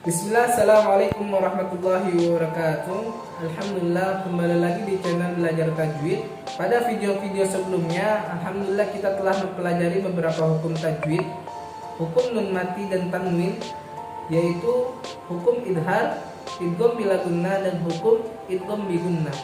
Bismillah, assalamualaikum warahmatullahi wabarakatuh. Alhamdulillah, kembali lagi di channel Belajar Tajwid. Pada video-video sebelumnya, alhamdulillah kita telah mempelajari beberapa hukum tajwid, hukum nun mati dan tanwin, yaitu hukum idhar, idgham bila gunnah, dan hukum idgham bi gunnah.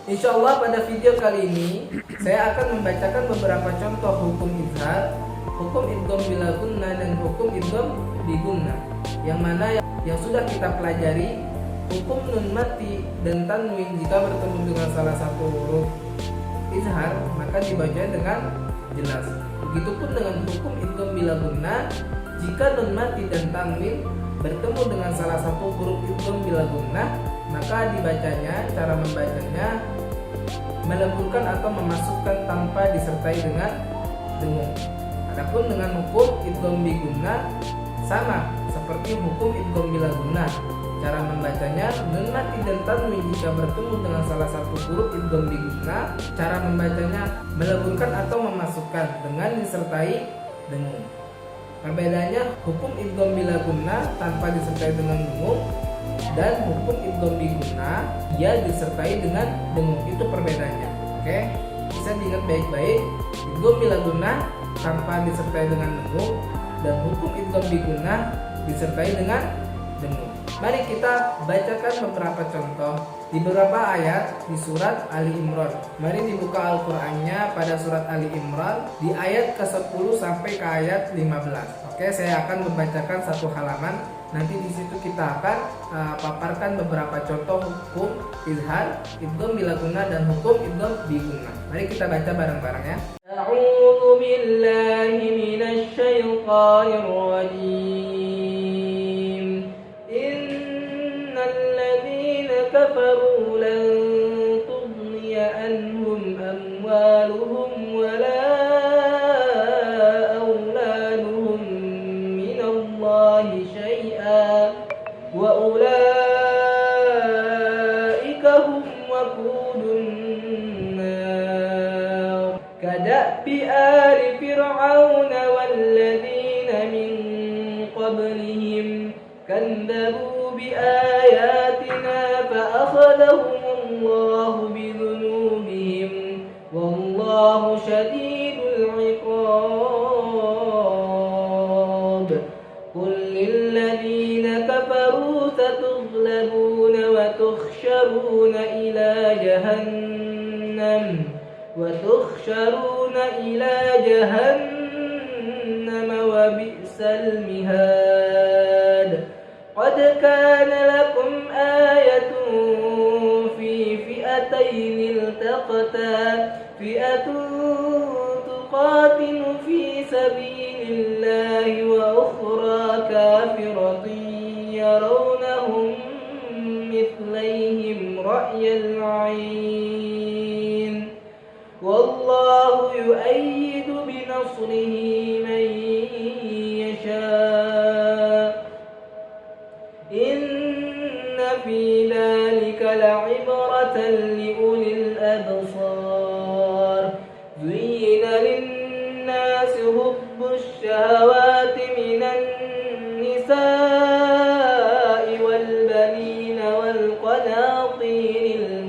Insyaallah pada video kali ini saya akan membacakan beberapa contoh hukum idhar, hukum idgham bila gunnah, dan hukum idgham bi gunnah, yang mana yang sudah kita pelajari. Hukum nun mati dan tanwin jika bertemu dengan salah satu huruf izhar maka dibaca dengan jelas. Begitupun dengan hukum idgham bila gunnah, jika nun mati dan tanwin bertemu dengan salah satu huruf idgham bila gunnah maka dibacanya, cara membacanya melemburkan atau memasukkan tanpa disertai dengan dengung. Adapun dengan hukum idgham bi gunnah sama seperti hukum idgham bila gunnah. Cara membacanya, nun mati dan tanwin jika bertemu dengan salah satu huruf idgham bi gunnah, cara membacanya meleburkan atau memasukkan dengan disertai dengung. Perbedaannya, hukum idgham bila gunnah tanpa disertai dengan dengung, dan hukum idgham bi gunnah ia disertai dengan dengung. Itu perbedaannya. Oke, bisa diingat baik-baik. Idgham bila gunnah tanpa disertai dengan dengung, dan hukum idgham bi gunnah disertai dengan dengung. Mari kita bacakan beberapa contoh di beberapa ayat di surat Ali Imran. Mari dibuka Al-Qur'annya pada surat Ali Imran di ayat ke-10 sampai ke ayat 15. Oke, saya akan membacakan satu halaman. Nanti di situ kita akan paparkan beberapa contoh hukum izhar, idgham bila gunnah, dan hukum idgham bi gunnah. Mari kita baca bareng-bareng ya. A'udzu billahi minasy syaithanir rajim. Innal ladzina kafaru lan tughniya anhum amwaluhum wala auladuhum minallahi syai'a wa ulaika hum waqudun nar kadabi ali fir'auna walladzina min qablihim kadzabu biayatina fa'akhadhahumullahu bidhunubihim wallahu syadidul 'iqab. Qul lilladzina kafaru satughlabuna wa tuhsyaruna ila jahannam wa bi'sal mihad. Qad kana lakum ayatun fi fi'atayn iltaqata fi'atun tuqatilu fi sabilillahi wa ukhra kafiratun yarawnahum mithlaihim ra'yal 'ain wallahu yu'ayyidu binasrihi man yasha'. Inna fi dhalika la'ibratan liulil absar. Zuyyina lin-nasi hubbush shahawati minan nisa'i wal banina wal qanatiril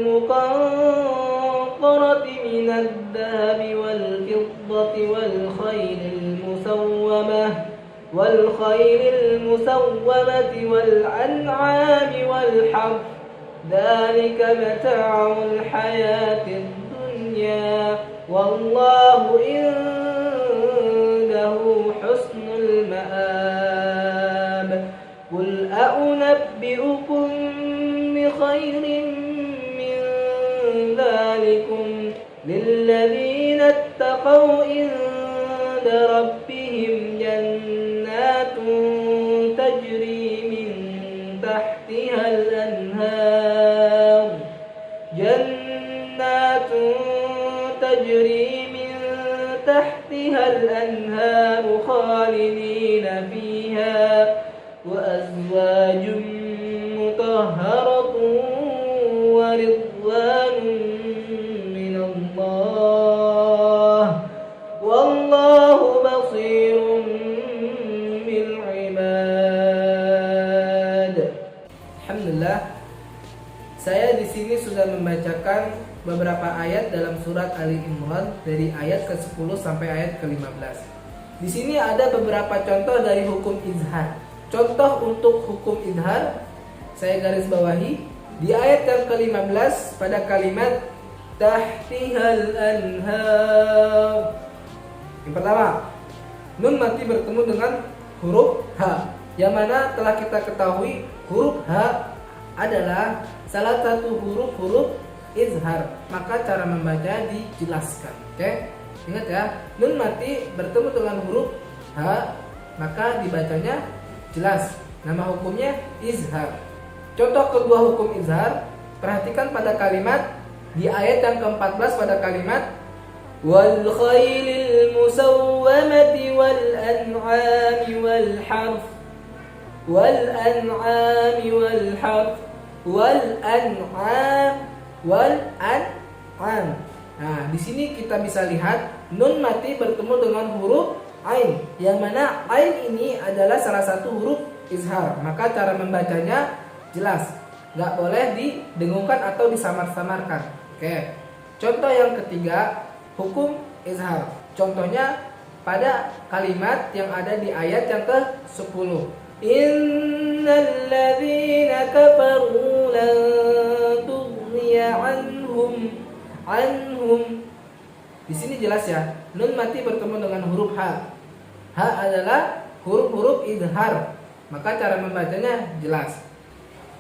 muqantarati minad dhahabi wal fiddati wal khaylil musawwamati wal an'ami wal harth. Dhalika mata'ul hayatid dunya wallahu indahu husnul ma'ab. Qul a'unabbi'ukum bi khairin min dhalikum lilladzina ittaqaw inda rabbihim jannatun tajri min tahtihal anhar khalidina fiha wa azwajun mutahharatun wa ridwanun minallah wallahu basir بصير بالعباد. Alhamdulillah, saya di sini sudah membacakan beberapa ayat dalam surat Ali Imran dari ayat ke-10 sampai ayat ke-15. Di sini ada beberapa contoh dari hukum izhar. Contoh untuk hukum izhar saya garis bawahi di ayat yang ke-15 pada kalimat tahtihal anhar. Yang pertama, nun mati bertemu dengan huruf H, yang mana telah kita ketahui huruf H adalah salah satu huruf-huruf izhar, maka cara membaca dijelaskan. Oke, ingat ya, nun mati bertemu dengan huruf H, maka dibacanya jelas. Nama hukumnya izhar. Contoh kedua hukum izhar, perhatikan pada kalimat di ayat yang ke-14 pada kalimat wal khailil musawwamati wal an'ami wal harf wal an'ami wal harf wal an'am wal an'am. Nah, di sini kita bisa lihat nun mati bertemu dengan huruf ain, yang mana ain ini adalah salah satu huruf izhar, maka cara membacanya jelas, nggak boleh didengungkan atau disamar-samarkan. Oke, contoh yang ketiga, hukum izhar. Contohnya pada kalimat yang ada di ayat yang ke-10. Innal ladzina kafaru lan tughniya anhum. Di sini jelas ya, nun mati bertemu dengan huruf H. H adalah huruf-huruf izhar, maka cara membacanya jelas.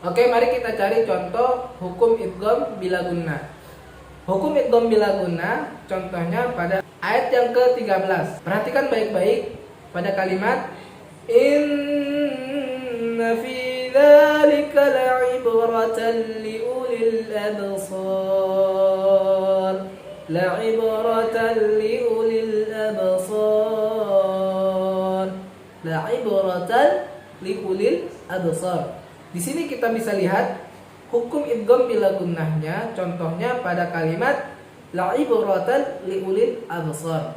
Oke, mari kita cari contoh hukum idgham bila gunnah. Hukum idgham bila gunnah contohnya pada ayat yang ke-13. Perhatikan baik-baik pada kalimat inna fi dzalika la'ibratan liulil absar. La'ibratan liulil absar. La'ibratan liulil absar. Di sini kita bisa lihat hukum idgham bila gunnahnya, contohnya pada kalimat la'ibratan liulil absar.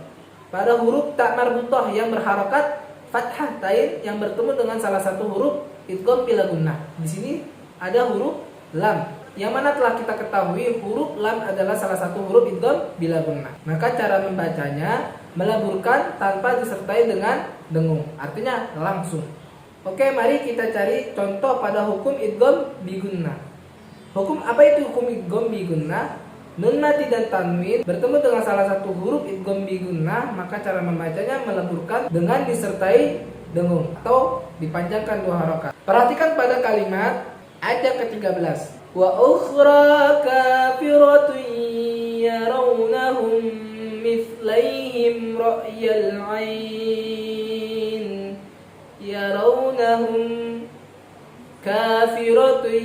Pada huruf ta marbutah yang berharokat fathah tain yang bertemu dengan salah satu huruf idgham bila gunnah. Di sini ada huruf lam, yang mana telah kita ketahui huruf lam adalah salah satu huruf idgham bila gunnah. Maka cara membacanya meleburkan tanpa disertai dengan dengung, artinya langsung. Oke, mari kita cari contoh pada hukum idgham bi gunnah. Hukum apa itu hukum idgham bi gunnah? Nun mati dan tanwin bertemu dengan salah satu huruf idgham bi gunnah, maka cara membacanya meleburkan dengan disertai dengung atau dipanjangkan dua harokat. Perhatikan pada kalimat ayat yang ke-13. Wa ukhra kafiratun yarawnahum mithlaihim ra'yal 'ain. Yarawnahum kafiratun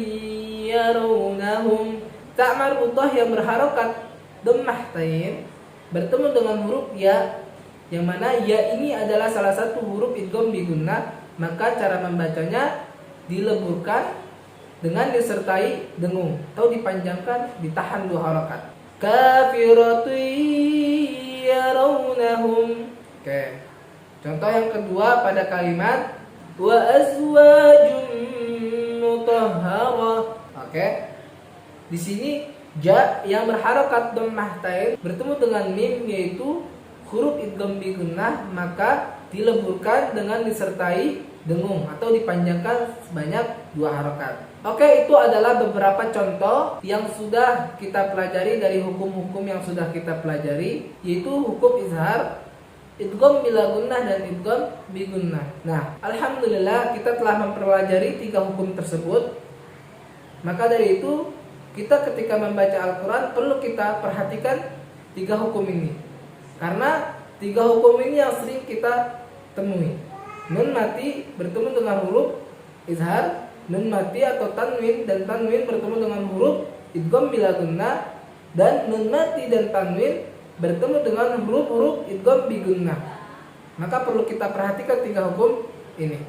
yarawnahum. Ta marbutah yang berharokat dhammah tain bertemu dengan huruf ya, yang mana ya ini adalah salah satu huruf idgham bi gunnah, maka cara membacanya dileburkan dengan disertai dengung atau dipanjangkan, ditahan dua harokat. Kafiratun yarawnahum. Oke. Contoh yang kedua pada kalimat wa azwajum mutahharah. Oke. Di sini ja yang berharokat dhammah tain bertemu dengan mim, yaitu huruf idgham bi gunnah, maka dileburkan dengan disertai dengung atau dipanjangkan sebanyak dua harokat. Oke, itu adalah beberapa contoh yang sudah kita pelajari dari hukum-hukum yang sudah kita pelajari, yaitu hukum izhar, idgham bila gunnah dan idgham bi gunnah. Nah, alhamdulillah kita telah mempelajari 3 hukum tersebut. Maka dari itu kita ketika membaca Al-Quran perlu kita perhatikan 3 hukum ini, karena 3 hukum ini yang sering kita temui. Nun mati bertemu dengan huruf izhar, nun mati atau tanwin dan tanwin bertemu dengan huruf idgham bila gunnah, dan nun mati dan tanwin bertemu dengan huruf-huruf idgham bi gunnah. Maka perlu kita perhatikan 3 hukum ini.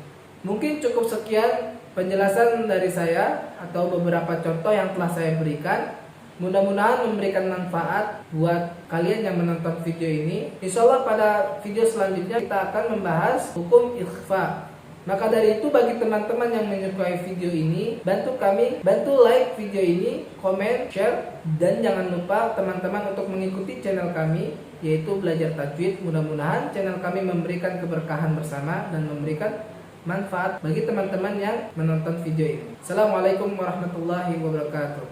Mungkin cukup sekian penjelasan dari saya atau beberapa contoh yang telah saya berikan. Mudah-mudahan memberikan manfaat buat kalian yang menonton video ini. Insya Allah pada video selanjutnya kita akan membahas hukum ikhfa. Maka dari itu bagi teman-teman yang menyukai video ini, bantu like video ini, komen, share, dan jangan lupa teman-teman untuk mengikuti channel kami yaitu Belajar Tajwid. Mudah-mudahan channel kami memberikan keberkahan bersama dan memberikan manfaat bagi teman-teman yang menonton video ini. Assalamualaikum warahmatullahi wabarakatuh.